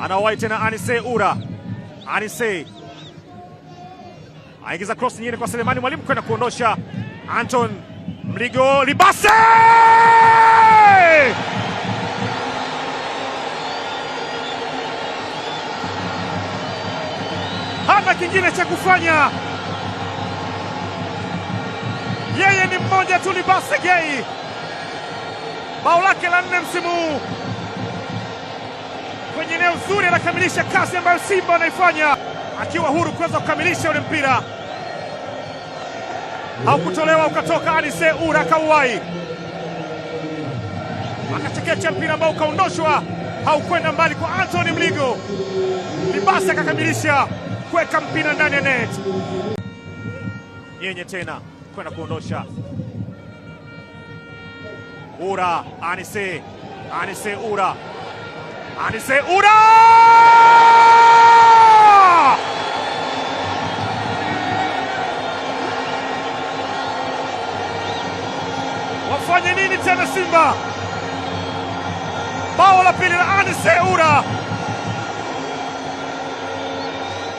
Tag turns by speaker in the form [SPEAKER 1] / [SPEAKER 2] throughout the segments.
[SPEAKER 1] Anawahi tena Anise Ura. Anise aingiza cross nyingine kwa Selemani Mwalimu kwenda kuondosha Anton Mligo. Libase hana kingine cha kufanya, yeye ni mmoja tu. Libase Gay, bao lake la 4 msimu huu kwenye eneo zuri, anakamilisha kazi ambayo Simba wanaifanya, akiwa huru kuweza kukamilisha ule mpira. Haukutolewa ukatoka, Anise Ura kauwai, akachekecha mpira ambao ukaondoshwa, haukwenda mbali kwa Anthony Mligo. Libase akakamilisha kuweka mpira ndani ya net. Yenye tena kwenda kuondosha Ura. Anise Ura. Anise Ura! Wafanye nini tena Simba? Bao la pili la Anise Ura.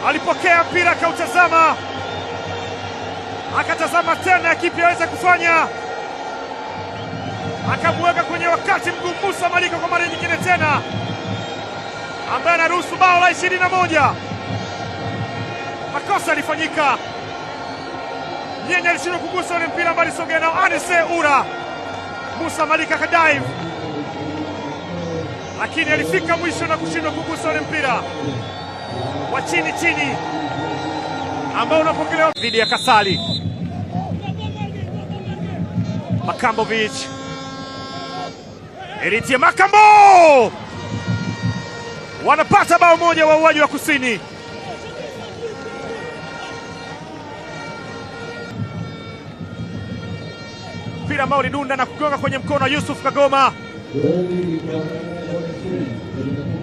[SPEAKER 1] Alipokea mpira akautazama, akatazama tena kipi aweza kufanya, akamweka kwenye wakati mgumu Musa Malika kwa mara nyingine tena, ambaye anaruhusu bao la 21. Makosa alifanyika, Nyenye alishindwa kugusa ule mpira ambao alisogea nao Anise Ura. Musa Malika kadive, lakini alifika mwisho na kushindwa kugusa ule mpira wa chini chini ambao unapokelewa dhidi ya Kasali. Makambovic, Eritie Makambo wanapata bao moja wa uwaji wa Kusini. Mpira ambao ulidunda na kugonga kwenye mkono wa Yusuf Kagoma.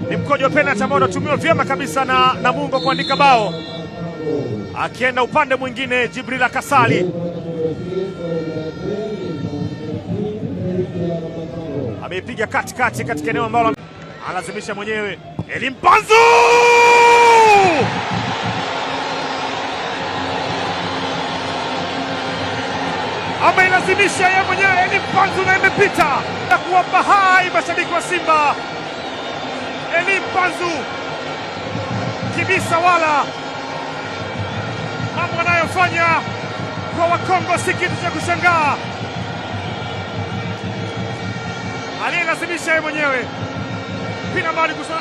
[SPEAKER 1] Ni mkojo wa penalty ambao unatumiwa vyema kabisa na Namungo kuandika bao. Akienda upande mwingine Jibrila Kasali ameipiga katikati katika eneo ambalo analazimisha mwenyewe. Elimpanzu ameilazimisha yeye mwenyewe Elimpanzu, na imepita na kuwapa hai mashabiki wa Simba. Elimpanzu kibisa, wala mambo anayofanya kwa Wakongo si kitu cha kushangaa. Aliyelazimisha yeye mwenyewe. Pina mbali kusana